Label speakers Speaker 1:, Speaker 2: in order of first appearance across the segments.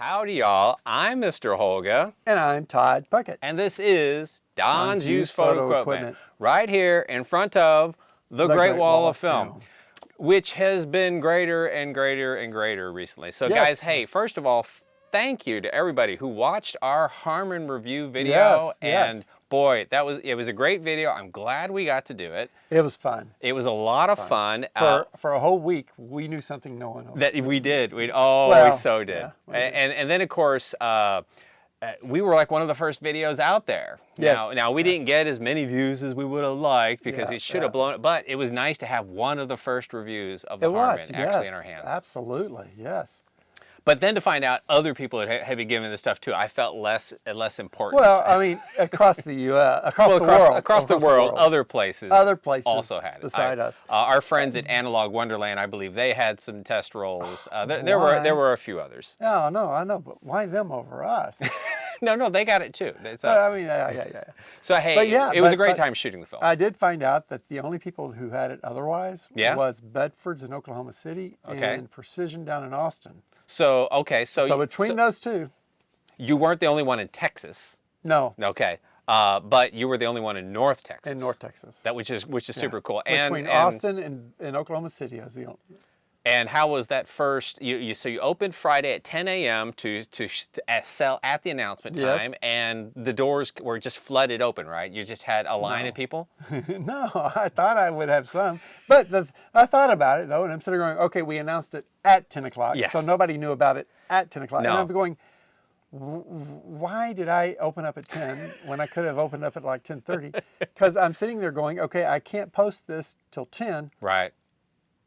Speaker 1: Howdy, y'all. I'm Mr. Holga.
Speaker 2: And I'm Todd Puckett.
Speaker 1: And this is Don's Used Photo Equipment. Right here in front of the Great Wall of Film, which has been greater and greater and greater recently. So guys, hey, first of all, thank you to everybody who watched our Harman review video. And boy, it was a great video. I'm glad we got to do it.
Speaker 2: It was fun.
Speaker 1: It was a lot of fun.
Speaker 2: For a whole week, we knew something no one else
Speaker 1: that
Speaker 2: did.
Speaker 1: We did. We so did. Yeah, and then of course, we were like one of the first videos out there. Now we didn't get as many views as we would have liked because it should have blown it, but it was nice to have one of the first reviews of the Harman actually in our hands.
Speaker 2: Absolutely, yes.
Speaker 1: But then to find out other people had been given this stuff too, I felt less important.
Speaker 2: Well, I mean, across the U.S., across
Speaker 1: the world, other places also had it.
Speaker 2: Beside us.
Speaker 1: Our friends at Analog Wonderland, I believe, they had some test rolls. There were a few others.
Speaker 2: No, I know, but why them over us?
Speaker 1: No, they got it too.
Speaker 2: I mean, yeah.
Speaker 1: So hey, it was a great time shooting the film.
Speaker 2: I did find out that the only people who had it otherwise was Bedford's in Oklahoma City and Precision down in Austin.
Speaker 1: So
Speaker 2: between those two,
Speaker 1: you weren't the only one in Texas.
Speaker 2: No.
Speaker 1: Okay. But you were the only one in North Texas.
Speaker 2: In North Texas.
Speaker 1: Which is super cool.
Speaker 2: Between Austin and Oklahoma City, I was the only.
Speaker 1: And how was that first? So you opened Friday at 10 a.m. to sell at the announcement time, and the doors were just flooded open, right? You just had a line of people.
Speaker 2: No, I thought I would have some, but I thought about it though, and I'm sitting there going, okay, we announced it at 10 o'clock, so nobody knew about it at 10 o'clock. No. And I'm going, why did I open up at 10 when I could have opened up at like 10:30? Because I'm sitting there going, okay, I can't post this till 10.
Speaker 1: Right.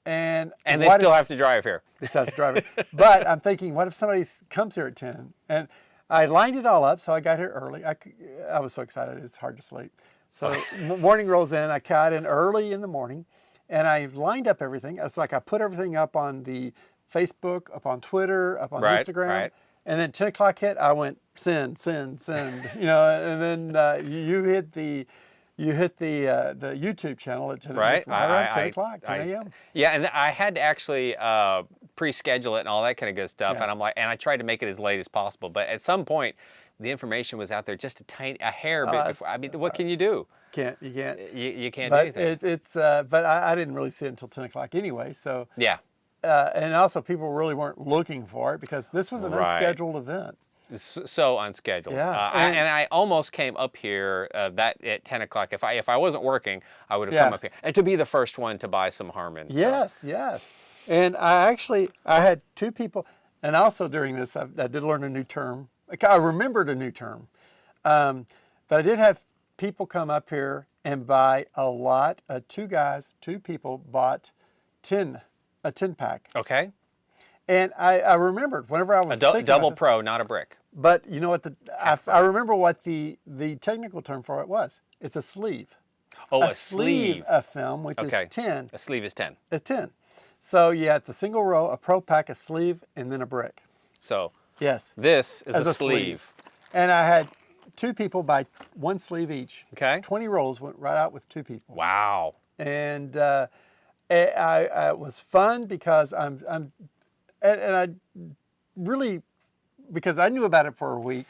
Speaker 2: And
Speaker 1: they still have to drive here.
Speaker 2: They still have to drive here. But I'm thinking, what if somebody comes here at 10? And I lined it all up, so I got here early. I was so excited, it's hard to sleep. So morning rolls in, I got in early in the morning, and I lined up everything. It's like I put everything up on the Facebook, up on Twitter, up on Instagram. Right. And then 10 o'clock hit, I went, send, and then you hit the YouTube channel at 10 around 10 o'clock, 10 a.m.
Speaker 1: Yeah, and I had to actually pre-schedule it and all that kind of good stuff. And and I tried to make it as late as possible. But at some point, the information was out there just a hair bit before. I mean, what can you do?
Speaker 2: You can't.
Speaker 1: You can't do anything.
Speaker 2: But I didn't really see it until 10 o'clock anyway. So
Speaker 1: yeah.
Speaker 2: And also, people really weren't looking for it because this was an unscheduled event.
Speaker 1: So unscheduled.
Speaker 2: Yeah.
Speaker 1: And I almost came up here at 10 o'clock. If I wasn't working, I would have come up here. And to be the first one to buy some Harman.
Speaker 2: Yes. And I had two people, and also during this, I did learn a new term. I remembered a new term. But I did have people come up here and buy a lot. Two people bought a 10-pack.
Speaker 1: Okay.
Speaker 2: And I remembered whenever I was thinking
Speaker 1: double
Speaker 2: about this,
Speaker 1: pro, not a brick.
Speaker 2: But you know what? I remember what the technical term for it was. It's a sleeve.
Speaker 1: Oh, a sleeve
Speaker 2: of film, which is 10.
Speaker 1: A sleeve is 10.
Speaker 2: It's 10. So you had the single row, a pro pack, a sleeve, and then a brick.
Speaker 1: So
Speaker 2: yes,
Speaker 1: this is a sleeve.
Speaker 2: And I had two people buy one sleeve each.
Speaker 1: Okay.
Speaker 2: 20 rolls went right out with two people.
Speaker 1: Wow.
Speaker 2: And it was fun because and I really, because I knew about it for a week.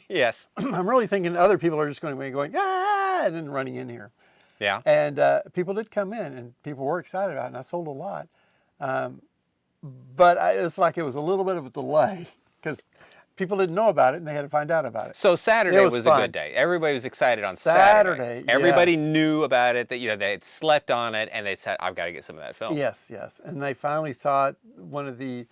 Speaker 1: Yes.
Speaker 2: I'm really thinking other people are just going to be going, and then running in here.
Speaker 1: Yeah.
Speaker 2: And people did come in, and people were excited about it, and I sold a lot. But it's like it was a little bit of a delay because people didn't know about it, and they had to find out about it.
Speaker 1: So Saturday was a good day. Everybody was excited on Saturday. Everybody knew about it, that they had slept on it, and they said, "I've got to get some of that film."
Speaker 2: Yes. And they finally saw it. One of the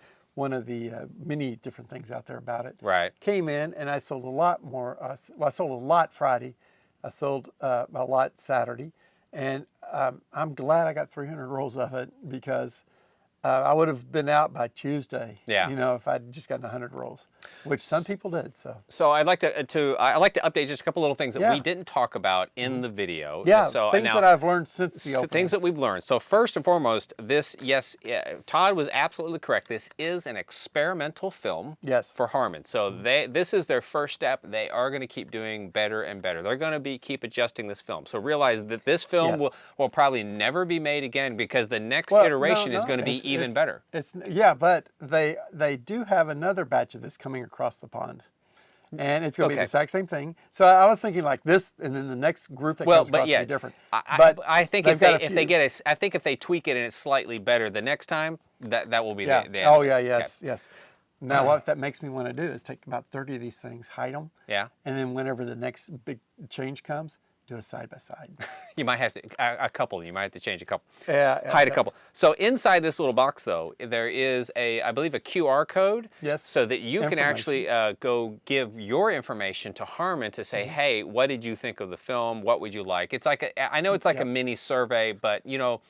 Speaker 2: many different things out there about it.
Speaker 1: Right.
Speaker 2: Came in, and I sold a lot more. I sold a lot Friday. I sold a lot Saturday, and I'm glad I got 300 rolls of it because I would have been out by Tuesday.
Speaker 1: Yeah.
Speaker 2: If I'd just gotten 100 rolls, which some people did.
Speaker 1: So I'd like to update just a couple little things that we didn't talk about in the video.
Speaker 2: Yeah.
Speaker 1: So
Speaker 2: things that I've learned since the opening.
Speaker 1: Things that we've learned. So first and foremost, Todd was absolutely correct. This is an experimental film.
Speaker 2: Yes.
Speaker 1: For Harman. So this is their first step. They are going to keep doing better and better. They're going to keep adjusting this film. So realize that this film will probably never be made again because the next iteration is going to be even better.
Speaker 2: Yeah, but they do have another batch of this coming across the pond. And it's going to be the exact same thing. So I was thinking like this, and then the next group that comes across will be different.
Speaker 1: I think if they tweak it and it's slightly better the next time, that will be the end.
Speaker 2: Oh yeah, yes. Now what that makes me want to do is take about 30 of these things, hide them.
Speaker 1: Yeah.
Speaker 2: And then whenever the next big change comes, do a side by side.
Speaker 1: You might have to a couple. You might have to change a couple.
Speaker 2: Yeah.
Speaker 1: Hide a couple. So inside this little box, though, there is I believe a QR code.
Speaker 2: Yes.
Speaker 1: So that you can actually go give your information to Harman to say, hey, what did you think of the film? What would you like? It's like I know it's like a mini survey, but you know,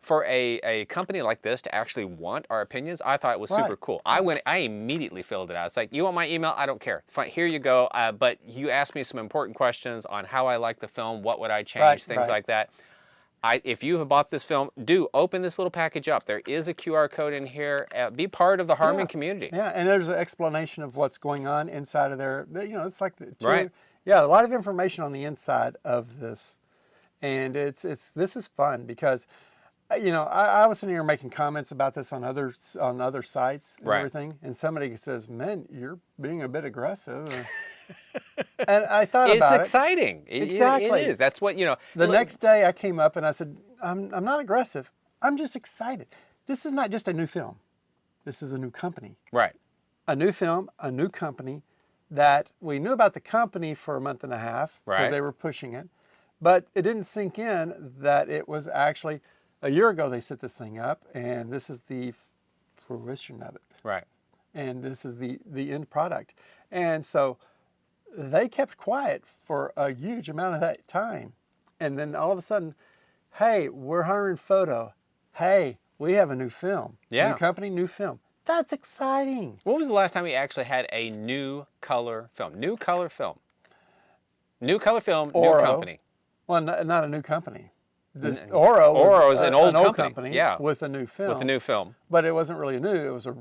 Speaker 1: for a company like this to actually want our opinions, I thought it was super cool. I immediately filled it out. It's like, you want my email? I don't care. Fine, here you go. But you asked me some important questions on how I like the film, what would I change, things like that. If you have bought this film, do open this little package up. There is a QR code in here. Be part of the Harman community.
Speaker 2: Yeah, and there's an explanation of what's going on inside of there. You know, it's like a lot of information on the inside of this, and this is fun because. You know, I was sitting here making comments about this on other sites and everything, and somebody says, "Man, you're being a bit aggressive." And I thought about it.
Speaker 1: It's exciting.
Speaker 2: Exactly.
Speaker 1: It is. That's what, you know.
Speaker 2: The next day I came up and I said, I'm not aggressive. I'm just excited. This is not just a new film. This is a new company.
Speaker 1: Right.
Speaker 2: A new film, a new company that we knew about the company for a month and a half because they were pushing it, but it didn't sink in that it was actually... A year ago, they set this thing up, and this is the fruition of it.
Speaker 1: Right.
Speaker 2: And this is the end product. And so they kept quiet for a huge amount of that time. And then all of a sudden, hey, we're hiring photo. Hey, we have a new film.
Speaker 1: Yeah.
Speaker 2: New company, new film. That's exciting.
Speaker 1: When was the last time we actually had a new color film? New color film. New color film, new company.
Speaker 2: Well, not a new company. This Oro was
Speaker 1: an old company
Speaker 2: with a new film.
Speaker 1: With a new film.
Speaker 2: But it wasn't really new. It was a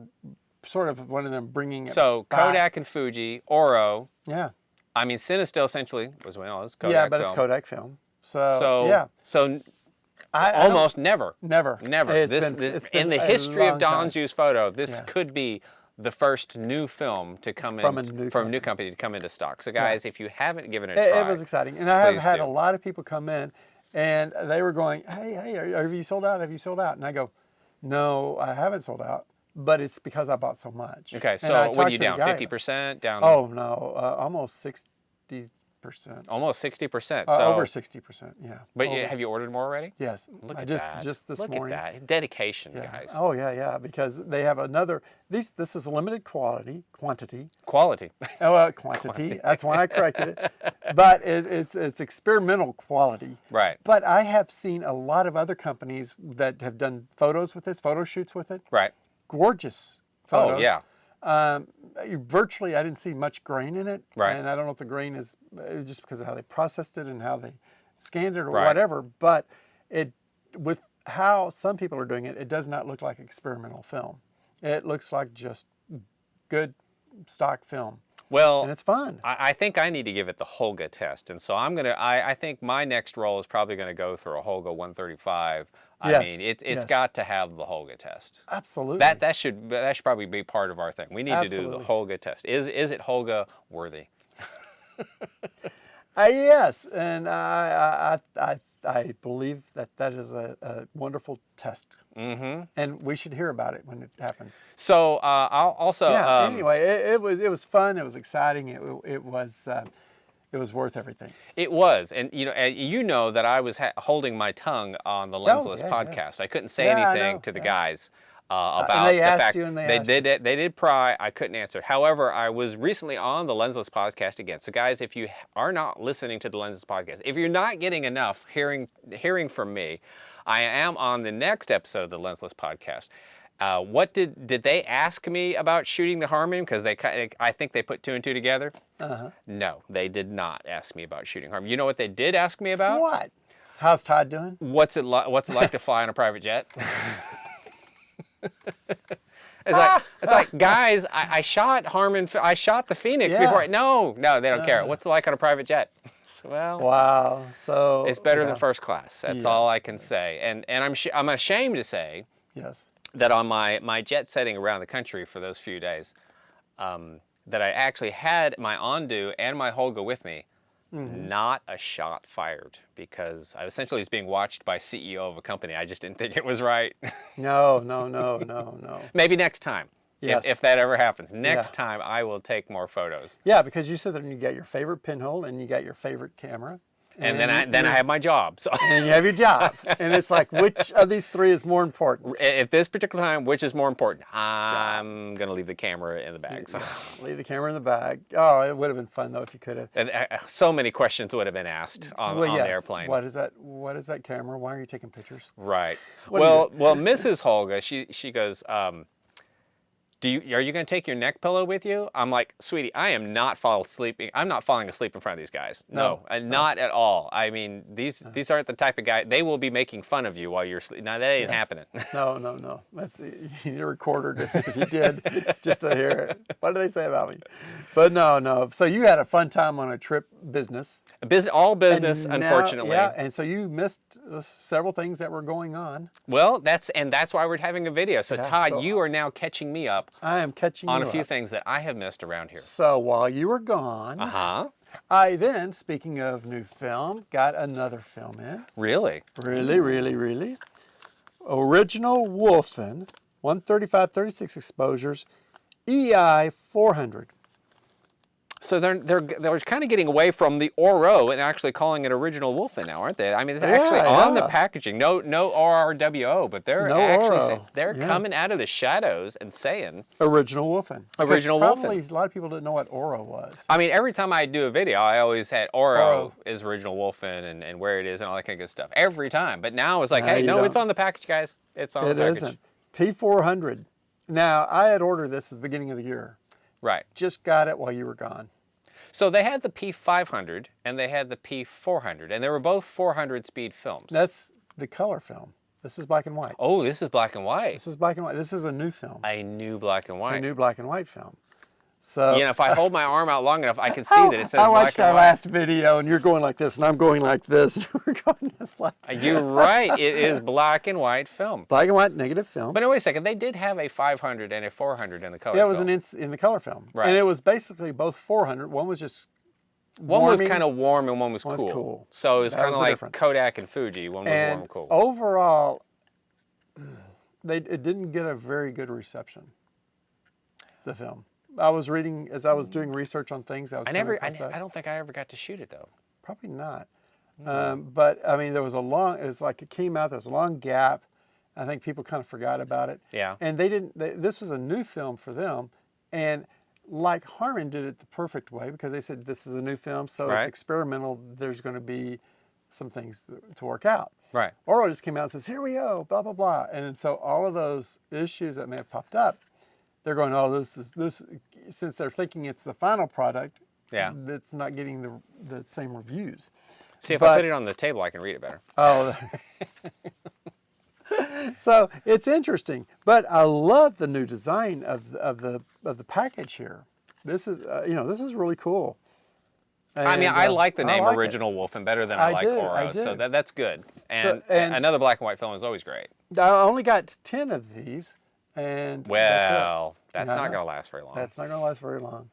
Speaker 2: sort of one of them bringing it
Speaker 1: So
Speaker 2: back.
Speaker 1: Kodak and Fuji, Oro.
Speaker 2: Yeah.
Speaker 1: I mean, Cinestill essentially was when it was Kodak
Speaker 2: Yeah, but
Speaker 1: film.
Speaker 2: it's Kodak film. So yeah.
Speaker 1: So
Speaker 2: I
Speaker 1: almost never.
Speaker 2: Never.
Speaker 1: It's been in the history of Don's Used Photo, this could be the first new film to come from a new company to come into stock. So guys, if you haven't given it a try,
Speaker 2: it was exciting. And I have had a lot of people come in. And they were going, hey, have you sold out? Have you sold out? And I go, no, I haven't sold out, but it's because I bought so much.
Speaker 1: Okay, so what are you down, 50%? Down?
Speaker 2: Oh, no, almost 60%.
Speaker 1: Almost 60%.
Speaker 2: Over 60%, yeah.
Speaker 1: But have you ordered more already?
Speaker 2: Yes.
Speaker 1: Look at
Speaker 2: that. Just this morning.
Speaker 1: Look at that. Dedication, guys.
Speaker 2: Oh, yeah, because they have another, this is limited quantity.
Speaker 1: Quality.
Speaker 2: Oh, quantity. That's why I corrected it. But it's experimental quality.
Speaker 1: Right.
Speaker 2: But I have seen a lot of other companies that have done photos with this, photo shoots with it.
Speaker 1: Right.
Speaker 2: Gorgeous photos.
Speaker 1: Oh, yeah.
Speaker 2: Virtually, I didn't see much grain in it.
Speaker 1: Right.
Speaker 2: And I don't know if the grain is just because of how they processed it and how they scanned it or whatever. But with how some people are doing it, it does not look like experimental film. It looks like just good stock film.
Speaker 1: Well,
Speaker 2: and it's fun.
Speaker 1: I think I need to give it the Holga test, and so I'm gonna. I think my next roll is probably going to go through a Holga 135. I mean, it's got to have the Holga test.
Speaker 2: Absolutely.
Speaker 1: That should probably be part of our thing. We need to do the Holga test. Is it Holga worthy?
Speaker 2: Yes, and I believe that is a wonderful test. Mm-hmm. And we should hear about it when it happens.
Speaker 1: So I'll also
Speaker 2: anyway, it was fun. It was exciting. It was worth everything.
Speaker 1: It was, and you know that I was holding my tongue on the Lensless podcast. I couldn't say anything to the guys about
Speaker 2: and they
Speaker 1: the
Speaker 2: asked
Speaker 1: fact
Speaker 2: you and
Speaker 1: they did pry. I couldn't answer. However, I was recently on the Lensless podcast again. So guys, if you are not listening to the Lensless podcast, if you're not getting enough hearing from me, I am on the next episode of the Lensless podcast. What did they ask me about shooting the Harman? Because I think they put 2 and 2 together. No, they did not ask me about shooting Harman. You know what they did ask me about?
Speaker 2: What? How's Todd doing?
Speaker 1: What's it like to fly on a private jet? It's like, guys, I shot Harman. I shot the Phoenix before. No, they don't care. What's it like on a private jet? Well,
Speaker 2: wow. So
Speaker 1: it's better than first class. That's all I can say. And I'm ashamed to say.
Speaker 2: Yes.
Speaker 1: that on my jet setting around the country for those few days, that I actually had my Ondu and my Holga with me. Not a shot fired, because I essentially was being watched by CEO of a company. I just didn't think it was right.
Speaker 2: No.
Speaker 1: Maybe next time,
Speaker 2: Yes.
Speaker 1: if that ever happens. Next time I will take more photos.
Speaker 2: Yeah, because you sit there and you got your favorite pinhole and you got your favorite camera.
Speaker 1: And then I have my job. So
Speaker 2: and you have your job. And it's like, which of these three is more important?
Speaker 1: at this particular time, which is more important? I'm going to leave the camera in the bag. So.
Speaker 2: Yeah, leave the camera in the bag. Oh, it would have been fun, though, if you could have.
Speaker 1: And so many questions would have been asked on the airplane.
Speaker 2: What is that? What is that camera? Why are you taking pictures?
Speaker 1: Right. Well, Mrs. Holga, she goes, are you going to take your neck pillow with you? I'm like, sweetie, I am not sleeping. I'm not falling asleep in front of these guys. No. Not at all. I mean, these aren't the type of guy. They will be making fun of you while you're sleeping. No, that ain't happening.
Speaker 2: No. You need a recorder if you did, just to hear it. What do they say about me? But no. So you had a fun time on a trip, business.
Speaker 1: All business, unfortunately.
Speaker 2: Yeah, and so you missed several things that were going on.
Speaker 1: Well, that's why we're having a video. So Todd, you are now catching me up.
Speaker 2: I am catching you
Speaker 1: on a few things that I have missed around here.
Speaker 2: So while you were gone, I then, speaking of new film, got another film in.
Speaker 1: Really?
Speaker 2: Really. Original Wolfen, 135-36 exposures, EI 400.
Speaker 1: So they're kind of getting away from the Oro and actually calling it original Wolfen now, aren't they? I mean, it's actually on the packaging. No RRWO, but they're coming out of the shadows and saying
Speaker 2: original Wolfen.
Speaker 1: Original
Speaker 2: probably
Speaker 1: Wolfen.
Speaker 2: A lot of people didn't know what Oro was.
Speaker 1: I mean, every time I do a video, I always had Oro is original Wolfen and where it is and all that kind of good stuff. Every time. But now it's like, hey, no, it's on the package, guys. It's on the package. It isn't.
Speaker 2: P400. Now, I had ordered this at the beginning of the year.
Speaker 1: Right.
Speaker 2: Just got it while you were gone.
Speaker 1: So they had the P500 and they had the P400, and they were both 400 speed films.
Speaker 2: That's the color film. This is black and white.
Speaker 1: Oh, this is black and white.
Speaker 2: This is black and white. This is a new film.
Speaker 1: A new black and white.
Speaker 2: A new black and white film. So
Speaker 1: if I hold my arm out long enough, I can see that it says black and white.
Speaker 2: I watched our last video, and you're going like this, and I'm going like this, and we're going this black.
Speaker 1: You're right. It is black and white film.
Speaker 2: Black and white negative film.
Speaker 1: But no, wait a second. They did have a 500 and a 400 in the color.
Speaker 2: Yeah, it was in the color film.
Speaker 1: Right.
Speaker 2: And it was basically both 400. One was just
Speaker 1: one was kind of warm and one was cool. So it was kind of like
Speaker 2: difference.
Speaker 1: Kodak and Fuji. One was warm and cool.
Speaker 2: Overall, it didn't get a very good reception. The film. I was reading as I was doing research on things. I
Speaker 1: don't think I ever got to shoot it though.
Speaker 2: Probably not. But I mean, there was it came out. There was a long gap. I think people kind of forgot about it.
Speaker 1: Yeah.
Speaker 2: And this was a new film for them, and like Harman did it the perfect way because they said this is a new film, so it's experimental. There's going to be some things to work out.
Speaker 1: Right.
Speaker 2: Oro just came out and says, "Here we go," blah blah blah, and so all of those issues that may have popped up. They're going, oh, this. Since they're thinking it's the final product, it's not getting the same reviews.
Speaker 1: See, if I put it on the table, I can read it better.
Speaker 2: Oh, so it's interesting. But I love the new design of the package here. This is this is really cool. And,
Speaker 1: I mean, I like the name Original Wolfen better than I like Oro, so that's good. And another black and white film is always great.
Speaker 2: I only got 10 of these. And
Speaker 1: that's not going to last very long.
Speaker 2: That's not going to last very long.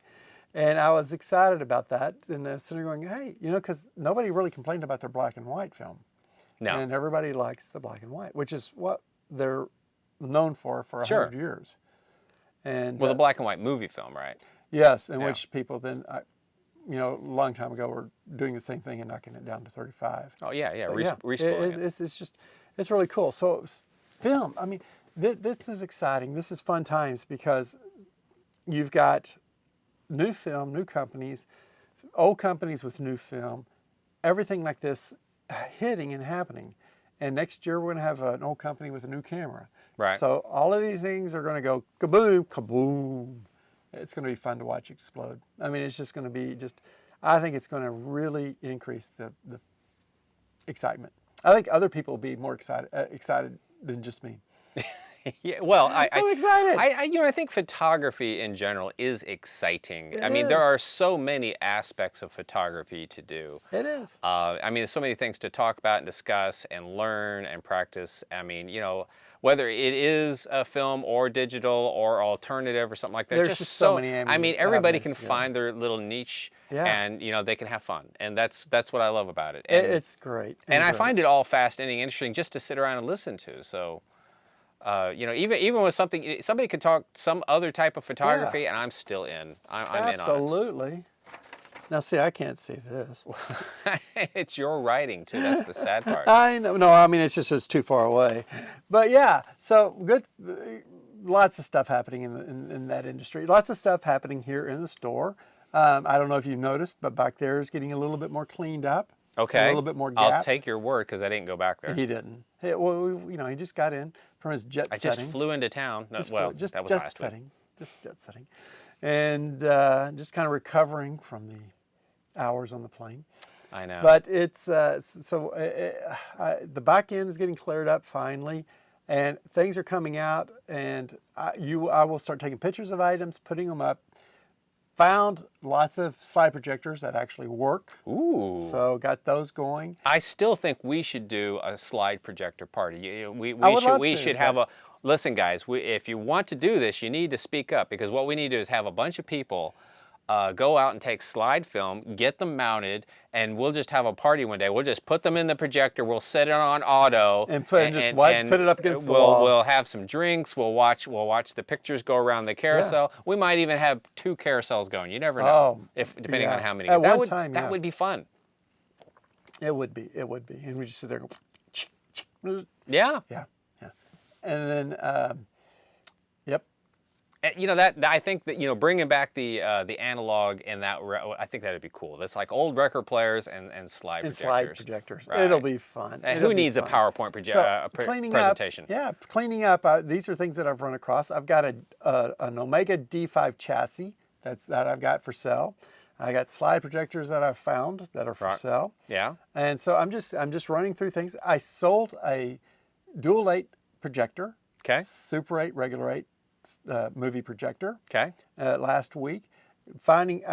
Speaker 2: And I was excited about that. And sitting there going, hey, because nobody really complained about their black and white film.
Speaker 1: No.
Speaker 2: And everybody likes the black and white, which is what they're known for 100 years. And
Speaker 1: the black and white movie film, right?
Speaker 2: Yes, in which people then, a long time ago were doing the same thing and knocking it down to 35.
Speaker 1: Oh, yeah.
Speaker 2: It's really cool. So film, I mean, this is exciting. This is fun times because you've got new film, new companies, old companies with new film, everything like this hitting and happening. And next year we're going to have an old company with a new camera.
Speaker 1: Right.
Speaker 2: So all of these things are going to go kaboom, kaboom. It's going to be fun to watch explode. I mean, it's just going to be I think it's going to really increase the excitement. I think other people will be more excited than just me.
Speaker 1: Yeah, well,
Speaker 2: I'm excited.
Speaker 1: I think photography in general is exciting. I mean, there are so many aspects of photography to do.
Speaker 2: It is.
Speaker 1: I mean, there's so many things to talk about and discuss and learn and practice. I mean, whether it is a film or digital or alternative or something like that.
Speaker 2: There's just so many
Speaker 1: I mean, everybody
Speaker 2: avenues
Speaker 1: can
Speaker 2: to go.
Speaker 1: find their little niche,
Speaker 2: Yeah.
Speaker 1: and you know, they can have fun, and that's what I love about it.
Speaker 2: It's great.
Speaker 1: And I
Speaker 2: great.
Speaker 1: find it all fascinating, interesting, just to sit around and listen to. So, you know, even with somebody could talk some other type of photography, and I'm still in. I'm in on it.
Speaker 2: Absolutely. Now, see, I can't see this.
Speaker 1: It's your writing too. That's the sad part.
Speaker 2: I know. No, I mean, it's too far away. But yeah, so good. Lots of stuff happening in that industry. Lots of stuff happening here in the store. I don't know if you've noticed, but back there is getting a little bit more cleaned up.
Speaker 1: Okay.
Speaker 2: A little bit more gaps.
Speaker 1: I'll take your word because I didn't go back there.
Speaker 2: He didn't. Well, you know, he just got in from his jet setting.
Speaker 1: I just flew into town. No, that was
Speaker 2: jet
Speaker 1: last
Speaker 2: setting.
Speaker 1: week.
Speaker 2: Just jet setting. And just kind of recovering from the hours on the plane.
Speaker 1: I know.
Speaker 2: But it's the back end is getting cleared up finally, and things are coming out. And I will start taking pictures of items, putting them up. Found lots of slide projectors that actually work.
Speaker 1: Ooh.
Speaker 2: So got those going.
Speaker 1: I still think we should do a slide projector party. We should have a. Listen, guys. If you want to do this, you need to speak up, because what we need to do is have a bunch of people go out and take slide film, get them mounted, and we'll just have a party one day. We'll just put them in the projector. We'll set it on auto
Speaker 2: and put it up against the wall.
Speaker 1: We'll have some drinks. We'll watch the pictures go around the carousel. Yeah. We might even have 2 carousels going. You never know, depending on how many.
Speaker 2: At one time,
Speaker 1: that would be fun.
Speaker 2: It would be. It would be. And we just sit there and go.
Speaker 1: Yeah.
Speaker 2: Yeah. Yeah. And then, yep.
Speaker 1: You know, that I think that, you know, bringing back the analog in that, I think that'd be cool. That's like old record players and slide projectors.
Speaker 2: Slide projectors.
Speaker 1: Right.
Speaker 2: It'll be fun.
Speaker 1: And who needs a PowerPoint presentation?
Speaker 2: Cleaning up. These are things that I've run across. I've got an Omega D5 chassis that I've got for sale. I got slide projectors that I've found that are for sale.
Speaker 1: Yeah.
Speaker 2: And so I'm just running through things. I sold a dual 8 projector.
Speaker 1: Okay.
Speaker 2: Super 8, regular 8. Movie projector.
Speaker 1: Okay.
Speaker 2: Last week, finding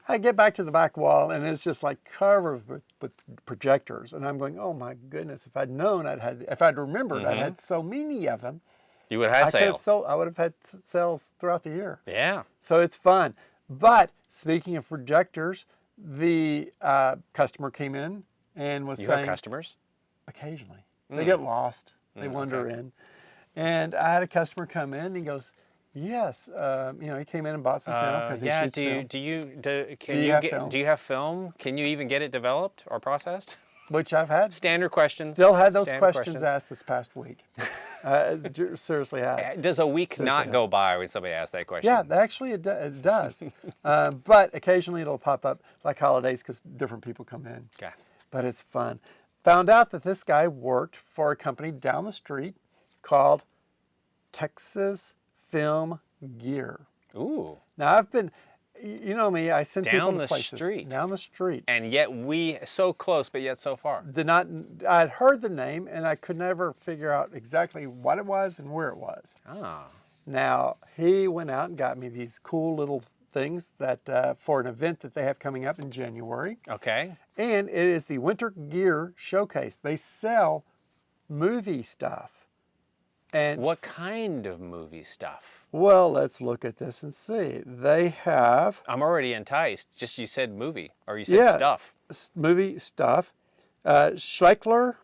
Speaker 2: I get back to the back wall and it's just like covered with projectors, and I'm going, oh my goodness! If I'd known, if I'd remembered, I'd had so many of them.
Speaker 1: You would have had sales.
Speaker 2: I would have had sales throughout the year.
Speaker 1: Yeah.
Speaker 2: So it's fun. But speaking of projectors, the customer came in and was saying,
Speaker 1: you have customers?
Speaker 2: Occasionally, they get lost. They wander in. And I had a customer come in and he goes, yes, you know, he came in and bought some film because he shoots film. Do
Speaker 1: you have film? Can you even get it developed or processed?
Speaker 2: Which I've had.
Speaker 1: Standard questions.
Speaker 2: Still had those questions asked this past week. Seriously had.
Speaker 1: Does a week not go by when somebody asks that question?
Speaker 2: Yeah, actually it does. But occasionally it'll pop up like holidays because different people come in.
Speaker 1: Okay.
Speaker 2: But it's fun. Found out that this guy worked for a company down the street called Texas Film Gear.
Speaker 1: Ooh.
Speaker 2: Now I've been, you know me, I send people to places. Down the street.
Speaker 1: And yet so close, but yet so far.
Speaker 2: I'd heard the name and I could never figure out exactly what it was and where it was.
Speaker 1: Ah.
Speaker 2: Now he went out and got me these cool little things that for an event that they have coming up in January.
Speaker 1: Okay.
Speaker 2: And it is the Winter Gear Showcase. They sell movie stuff. And
Speaker 1: what kind of movie stuff?
Speaker 2: Well, let's look at this and see. They have...
Speaker 1: I'm already enticed. Just you said movie, or you said stuff.
Speaker 2: Movie stuff. Schleichler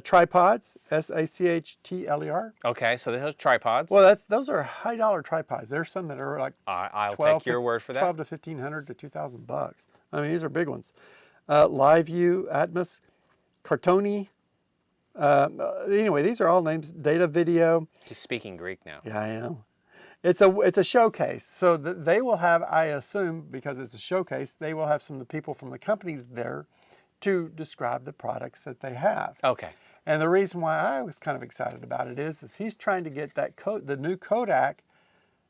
Speaker 2: tripods, SACHTLER.
Speaker 1: Okay, so those tripods.
Speaker 2: Well, those are high-dollar tripods. There's some that are like
Speaker 1: I'll take your word for that.
Speaker 2: $1,200 to $1,500 to $2,000. I mean, these are big ones. Live View, Atmos, Cartoni. Anyway, these are all names. Data Video.
Speaker 1: He's speaking Greek now.
Speaker 2: Yeah, I am. It's a showcase. So they will have, I assume, because it's a showcase, they will have some of the people from the companies there to describe the products that they have.
Speaker 1: Okay.
Speaker 2: And the reason why I was kind of excited about it is he's trying to get the new Kodak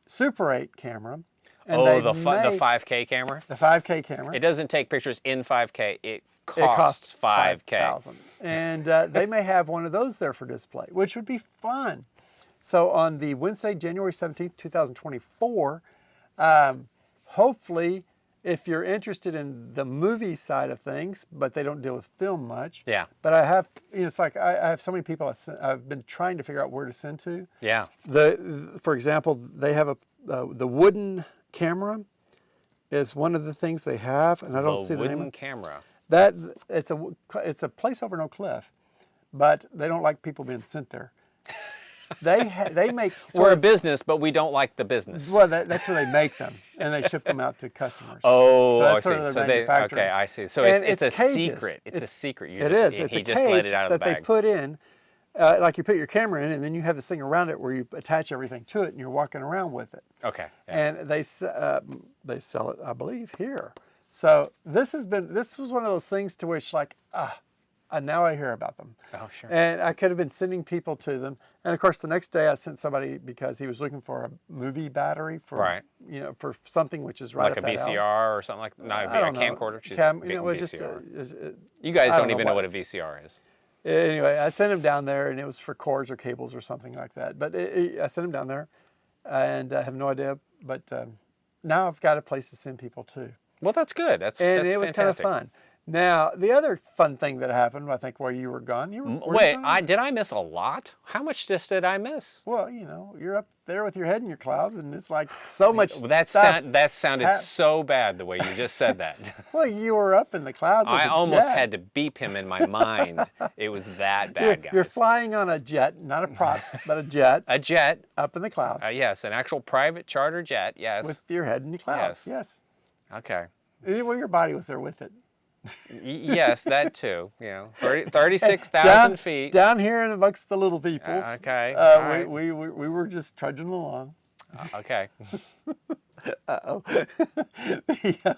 Speaker 2: Super 8 camera. And
Speaker 1: the 5K camera?
Speaker 2: The 5K camera.
Speaker 1: It doesn't take pictures in 5K. It costs $5,000.
Speaker 2: And they may have one of those there for display, which would be fun. So on the Wednesday, January 17th, 2024, hopefully if you're interested in the movie side of things, but they don't deal with film much.
Speaker 1: Yeah.
Speaker 2: But I have, it's like I have so many people I've been trying to figure out where to send to.
Speaker 1: Yeah.
Speaker 2: For example, they have the wooden camera is one of the things they have, and I don't see the name.
Speaker 1: The wooden camera.
Speaker 2: That it's a place over no cliff, but they don't like people being sent there. They make.
Speaker 1: We're a business, but we don't like the business.
Speaker 2: Well, that's where they make them, and they ship them out to customers.
Speaker 1: Oh,
Speaker 2: so that's
Speaker 1: I see.
Speaker 2: sort of their manufacturing.
Speaker 1: Okay, I see. So
Speaker 2: And
Speaker 1: it's a
Speaker 2: cages.
Speaker 1: secret. It's a secret.
Speaker 2: It is. It's
Speaker 1: he
Speaker 2: a
Speaker 1: just
Speaker 2: cage
Speaker 1: let it out of the
Speaker 2: that
Speaker 1: bag.
Speaker 2: they put in, like you put your camera in, and then you have this thing around it where you attach everything to it, and you're walking around with it.
Speaker 1: Okay. Yeah.
Speaker 2: And they sell it, I believe, here. So this was one of those things to which now I hear about them.
Speaker 1: Oh, sure.
Speaker 2: And I could have been sending people to them. And of course, the next day I sent somebody because he was looking for a movie battery for, for something which is right
Speaker 1: like
Speaker 2: up
Speaker 1: a
Speaker 2: that
Speaker 1: VCR
Speaker 2: alley.
Speaker 1: or something like that. Not
Speaker 2: I don't
Speaker 1: a
Speaker 2: know.
Speaker 1: camcorder. Just
Speaker 2: VCR.
Speaker 1: You guys don't even know what a VCR is.
Speaker 2: Anyway, I sent him down there, and it was for cords or cables or something like that. But I sent him down there, and I have no idea. But now I've got a place to send people to.
Speaker 1: Well, that's good. That's
Speaker 2: it was
Speaker 1: fantastic.
Speaker 2: kind of fun. Now, the other fun thing that happened, I think, while you were gone,
Speaker 1: did I miss a lot? How much did I miss?
Speaker 2: Well, you're up there with your head in your clouds, and it's like so much
Speaker 1: that sounded so bad the way you just said that.
Speaker 2: Well, you were up in the clouds with
Speaker 1: I
Speaker 2: a
Speaker 1: almost
Speaker 2: jet.
Speaker 1: had to beep him in my mind. It was that bad, guys.
Speaker 2: You're flying on a jet, not a prop, but a jet.
Speaker 1: A jet.
Speaker 2: Up in the clouds.
Speaker 1: Yes, an actual private charter jet, yes.
Speaker 2: With your head in the clouds, yes.
Speaker 1: Okay.
Speaker 2: Well, your body was there with it.
Speaker 1: Yes, that too. 36,000 feet.
Speaker 2: Down here in amongst the little peoples.
Speaker 1: Okay.
Speaker 2: Right. We were just trudging along.
Speaker 1: Okay.
Speaker 2: Uh-oh.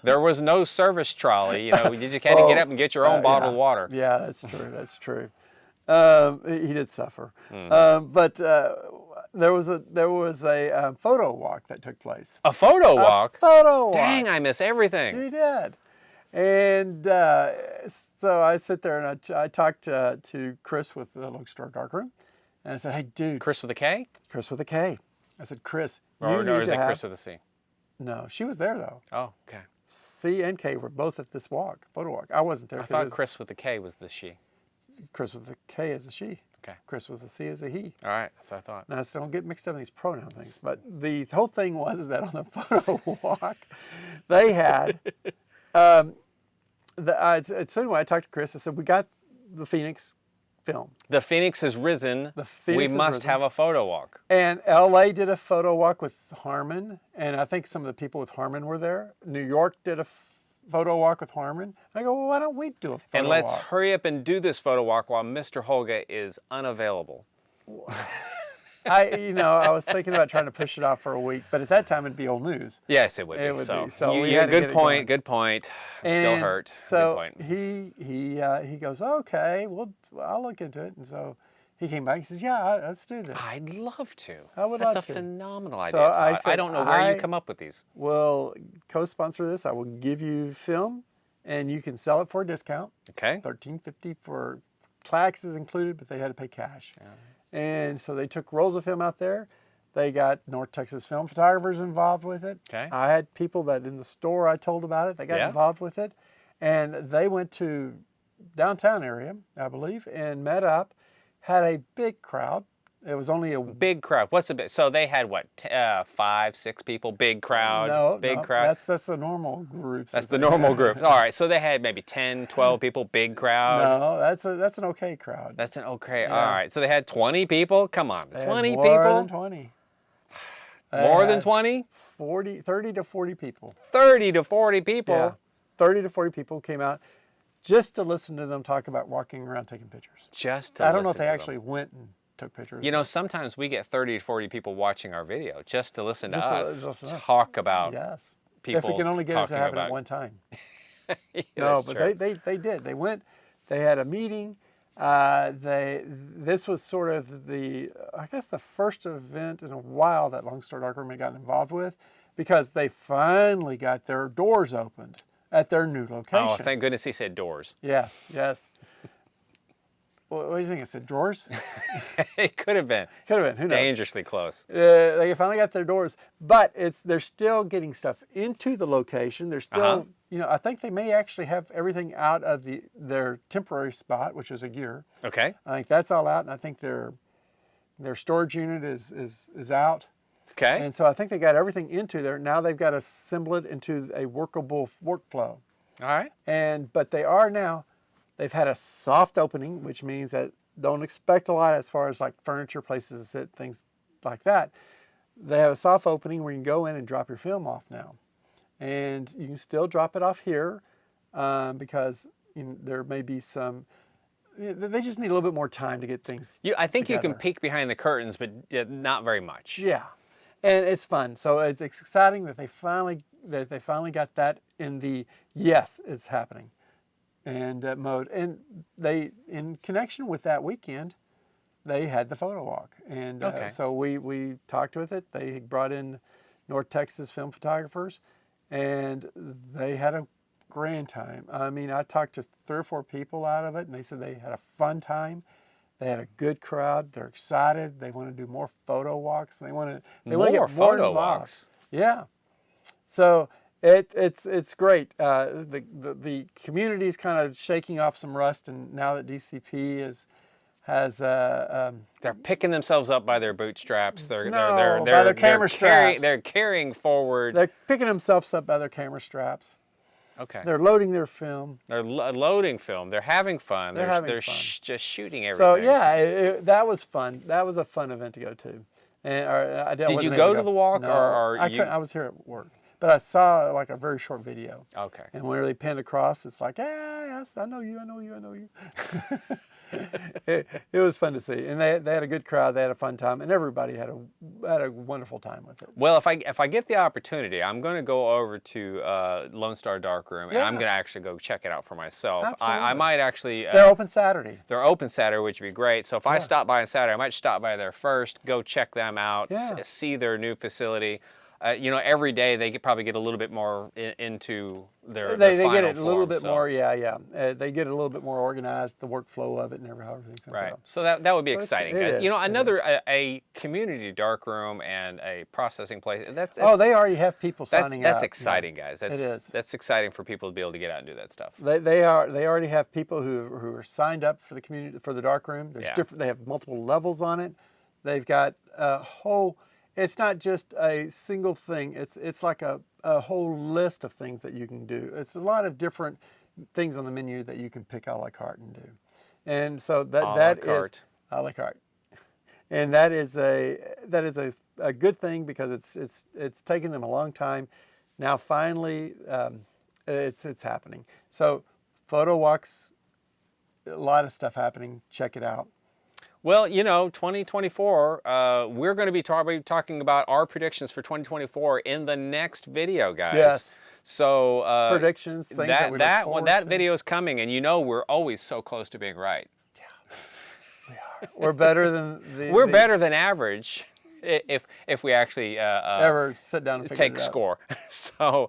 Speaker 1: There was no service trolley. You just had to get up and get your own bottled water.
Speaker 2: Yeah, that's true. That's true. He did suffer. But there was a photo walk that took place.
Speaker 1: A photo walk?
Speaker 2: A photo walk.
Speaker 1: Dang, I miss everything.
Speaker 2: You did. And so I sit there and I talked to Chris with the Lone Star Darkroom, and I said, "Hey, dude."
Speaker 1: Chris with a K?
Speaker 2: Chris with a K. I said, "Chris,
Speaker 1: or is it Chris with a C?
Speaker 2: No, she was there though.
Speaker 1: Oh, okay.
Speaker 2: C and K were both at this photo walk. I wasn't there.
Speaker 1: I thought Chris with a K was the she.
Speaker 2: Chris with a K is a she.
Speaker 1: Okay.
Speaker 2: Chris with a C is a he.
Speaker 1: All right, so I thought.
Speaker 2: Now, so don't get mixed up in these pronoun things. But the whole thing was that on the photo walk, they had. So anyway, I talked to Chris. I said, "We got the Phoenix film.
Speaker 1: The Phoenix has risen.
Speaker 2: The Phoenix
Speaker 1: we
Speaker 2: has
Speaker 1: must
Speaker 2: risen.
Speaker 1: have a photo walk."
Speaker 2: And LA did a photo walk with Harman, and I think some of the people with Harman were there. New York did a photo walk with Harman. I go, "Well, why don't we do a photo walk?"
Speaker 1: And let's hurry up and do this photo walk while Mr. Holga is unavailable.
Speaker 2: I was thinking about trying to push it off for a week, but at that time it'd be old news.
Speaker 1: Yes, it would be.
Speaker 2: It would
Speaker 1: so,
Speaker 2: be. So we
Speaker 1: yeah,
Speaker 2: had to get
Speaker 1: good
Speaker 2: it
Speaker 1: point.
Speaker 2: going.
Speaker 1: Good point. I'm
Speaker 2: And
Speaker 1: still hurt.
Speaker 2: So
Speaker 1: good point.
Speaker 2: he goes, "Okay, well, I'll look into it." And so he came back. He says, "Yeah, let's do this."
Speaker 1: I'd love to.
Speaker 2: I would
Speaker 1: That's
Speaker 2: love
Speaker 1: a
Speaker 2: to.
Speaker 1: phenomenal
Speaker 2: So
Speaker 1: idea.
Speaker 2: I
Speaker 1: Todd.
Speaker 2: said,
Speaker 1: I don't know where you come up with these.
Speaker 2: Well, co-sponsor this. I will give you film, and you can sell it for a discount.
Speaker 1: Okay.
Speaker 2: $13.50 for taxes included, but they had to pay cash. Yeah. And so they took rolls of film out there. They got North Texas film photographers involved with it.
Speaker 1: Okay.
Speaker 2: I had people that in the store I told about it. They got involved with it, and they went to downtown area, I believe, and met up. Had a big crowd. It was only a
Speaker 1: big crowd. What's a big? So they had what? 5, 6 people. Big crowd.
Speaker 2: No,
Speaker 1: big crowd.
Speaker 2: That's the normal groups.
Speaker 1: That's the normal group. All right. So they had maybe 10, 12 people. Big crowd.
Speaker 2: No, that's an okay crowd.
Speaker 1: That's an okay.
Speaker 2: Yeah.
Speaker 1: All right. So they had 20 people. Come on,
Speaker 2: They
Speaker 1: 20
Speaker 2: had
Speaker 1: people.
Speaker 2: More than 20.
Speaker 1: More than 20?
Speaker 2: 30 to 40 people.
Speaker 1: 30 to 40 people.
Speaker 2: Yeah. 30 to 40 people came out just to listen to them talk about walking around taking pictures.
Speaker 1: I
Speaker 2: don't know if they actually went and took pictures.
Speaker 1: Sometimes we get 30 to 40 people watching our video just to listen to us
Speaker 2: listen to us.
Speaker 1: talk about people.
Speaker 2: If we can only get it to happen at one time. No, but they did. They went. They had a meeting. This was sort of the first event in a while that Lone Star Darkroom had gotten involved with, because they finally got their doors opened at their new location.
Speaker 1: Oh, thank goodness he said doors.
Speaker 2: Yes, yes. what do you think? I said drawers?
Speaker 1: It could have been.
Speaker 2: Could have been. Who knows?
Speaker 1: Dangerously close.
Speaker 2: They finally got their doors, but they're still getting stuff into the location. They're still, you know, I think they may actually have everything out of their temporary spot, which is a gear.
Speaker 1: Okay.
Speaker 2: I think that's all out, and I think their storage unit is out.
Speaker 1: Okay.
Speaker 2: And so I think they got everything into there. Now they've got to assemble it into a workable workflow.
Speaker 1: All right.
Speaker 2: But they've had a soft opening, which means that don't expect a lot as far as like furniture, places to sit, things like that. They have a soft opening where you can go in and drop your film off now. And you can still drop it off here because there may be some, they just need a little bit more time to get things
Speaker 1: I think
Speaker 2: together.
Speaker 1: you can peek behind the curtains, but not very much.
Speaker 2: Yeah. And it's fun. So it's exciting that they finally got that in the yes, it's happening and mode. And they, in connection with that weekend, they had the photo walk. And so we talked with it. They brought in North Texas film photographers, and they had a grand time. I mean, I talked to 3 or 4 people out of it, and they said they had a fun time. They had a good crowd. They're excited. They want to do more photo walks. They want to get more
Speaker 1: photo
Speaker 2: involved.
Speaker 1: walks.
Speaker 2: Yeah. So it's great. The community is kind of shaking off some rust, and now that DCP has
Speaker 1: they're picking themselves up by their bootstraps. They're
Speaker 2: by their camera straps.
Speaker 1: They're carrying forward.
Speaker 2: They're picking themselves up by their camera straps.
Speaker 1: Okay.
Speaker 2: They're loading their film.
Speaker 1: They're loading film. They're having fun.
Speaker 2: They're having fun.
Speaker 1: Just shooting everything.
Speaker 2: So yeah, that was fun. That was a fun event to go to. And
Speaker 1: did you go to the walk,
Speaker 2: no,
Speaker 1: or
Speaker 2: I was here at work, but I saw like a very short video.
Speaker 1: Okay.
Speaker 2: And whenever they panned across, it's like, yes, I know you, I know you, I know you. it was fun to see, and they had a good crowd. They had a fun time, and everybody had a wonderful time with it.
Speaker 1: Well, if I get the opportunity, I'm going to go over to Lone Star Darkroom, and I'm going to actually go check it out for myself. I might actually.
Speaker 2: They're open Saturday.
Speaker 1: They're open Saturday, which would be great. So if I stop by on Saturday, I might stop by there first, go check them out, see their new facility. Every day they could probably get a little bit more into their
Speaker 2: They
Speaker 1: final
Speaker 2: get it a little
Speaker 1: form,
Speaker 2: bit
Speaker 1: so.
Speaker 2: more, they get it a little bit more organized, the workflow of it and how everything's set
Speaker 1: Right.
Speaker 2: up.
Speaker 1: So that would be exciting, guys.
Speaker 2: It
Speaker 1: A community darkroom and a processing place.
Speaker 2: They already have people signing up.
Speaker 1: That's exciting, guys.
Speaker 2: It is.
Speaker 1: That's exciting for people to be able to get out and do that stuff.
Speaker 2: They already have people who are signed up for the community for the darkroom. There's different. They have multiple levels on it. They've got a whole. It's not just a single thing. It's like a whole list of things that you can do. It's a lot of different things on the menu that you can pick a la carte and do. And so that is a la carte. And that is a good thing because it's taken them a long time. Now finally it's happening. So photo walks, a lot of stuff happening. Check it out.
Speaker 1: Well, 2024, we're going to be talking about our predictions for 2024 in the next video, guys.
Speaker 2: Yes.
Speaker 1: So
Speaker 2: predictions, things that we look forward
Speaker 1: that
Speaker 2: to.
Speaker 1: video is coming, and we're always so close to being right.
Speaker 2: Yeah, we are. We're better than
Speaker 1: we're better than average if we actually
Speaker 2: ever sit down and
Speaker 1: take
Speaker 2: it out.
Speaker 1: Score. So.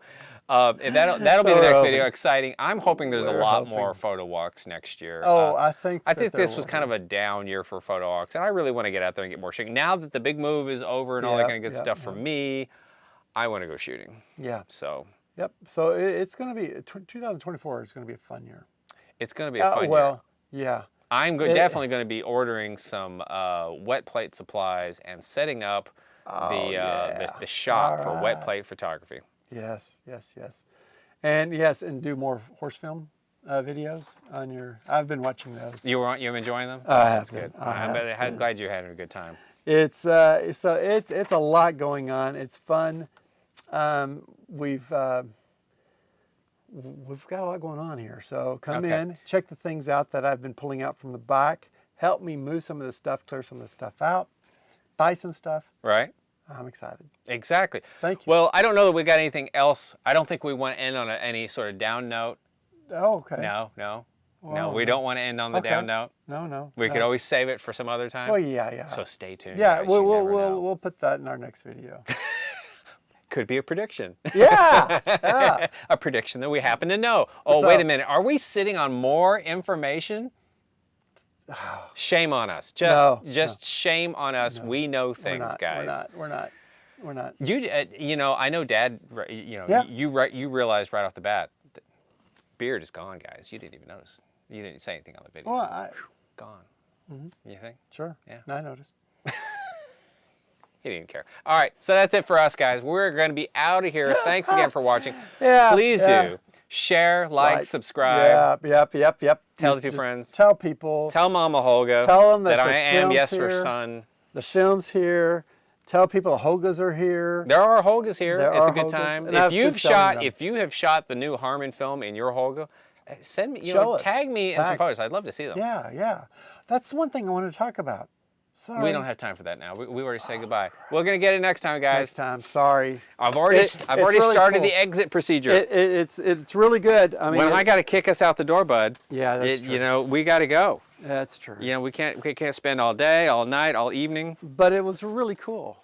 Speaker 1: That'll be the next video. Exciting. I'm hoping there's a lot more photo walks next year.
Speaker 2: I think
Speaker 1: this was kind of a down year for photo walks, and I really want to get out there and get more shooting. Now that the big move is over and all that kind of good stuff for me, I want to go shooting.
Speaker 2: Yeah.
Speaker 1: So.
Speaker 2: Yep. So it's going to be 2024 is going to be a fun year.
Speaker 1: It's going to be a fun year.
Speaker 2: Well, yeah.
Speaker 1: I'm definitely going to be ordering some wet plate supplies and setting up the shop for wet plate photography.
Speaker 2: Yes. And do more horse film videos on your. I've been watching those.
Speaker 1: You're enjoying them?
Speaker 2: That's
Speaker 1: good. I'm glad you're having a good time.
Speaker 2: It's a lot going on. It's fun. We've got a lot going on here. So come in, check the things out that I've been pulling out from the back. Help me move some of the stuff, clear some of the stuff out, buy some stuff.
Speaker 1: Right.
Speaker 2: I'm excited.
Speaker 1: Exactly.
Speaker 2: Thank you.
Speaker 1: Well, I don't know that we got anything else. I don't think we want to end on any sort of down note.
Speaker 2: Oh, okay.
Speaker 1: No.
Speaker 2: Well,
Speaker 1: no, we don't want to end on the down note.
Speaker 2: No.
Speaker 1: We could always save it for some other time.
Speaker 2: Well, yeah.
Speaker 1: So stay tuned.
Speaker 2: Yeah,
Speaker 1: guys.
Speaker 2: we'll put that in our next video.
Speaker 1: Could be a prediction.
Speaker 2: Yeah.
Speaker 1: A prediction that we happen to know. Oh, wait a minute. Are we sitting on more information? Shame on us. Just shame on us.
Speaker 2: No.
Speaker 1: We know things, guys.
Speaker 2: We're not.
Speaker 1: You know, I know Dad, you know, you realized right off the bat, that beard is gone, guys. You didn't even notice. You didn't say anything on the video.
Speaker 2: Well,
Speaker 1: gone. You think?
Speaker 2: Sure.
Speaker 1: Yeah.
Speaker 2: No, I noticed.
Speaker 1: He didn't care. All right, so that's it for us, guys. We're going to be out of here. Thanks again for watching. Please do share, like, subscribe.
Speaker 2: Yep.
Speaker 1: Tell the two friends.
Speaker 2: Tell people.
Speaker 1: Tell Mama Holga
Speaker 2: Tell them that
Speaker 1: I am
Speaker 2: film's
Speaker 1: her son.
Speaker 2: The film's here. Tell people the Holgas are here.
Speaker 1: There are Holgas here. It's a good
Speaker 2: Holgas.
Speaker 1: time.
Speaker 2: And
Speaker 1: If you have shot the new Harman film in your Holga, send me, tag me in some photos. I'd love to see them.
Speaker 2: Yeah. That's one thing I wanted to talk about. Sorry.
Speaker 1: We don't have time for that now. We already said goodbye. We're gonna get it next time, guys.
Speaker 2: Next time. Sorry.
Speaker 1: I've already really started
Speaker 2: cool.
Speaker 1: the exit procedure.
Speaker 2: It's really good. I mean,
Speaker 1: when I got to kick us out the door, bud.
Speaker 2: Yeah, that's true.
Speaker 1: You know, we got to go.
Speaker 2: That's true.
Speaker 1: You know, we can't spend all day, all night, all evening.
Speaker 2: But it was really cool.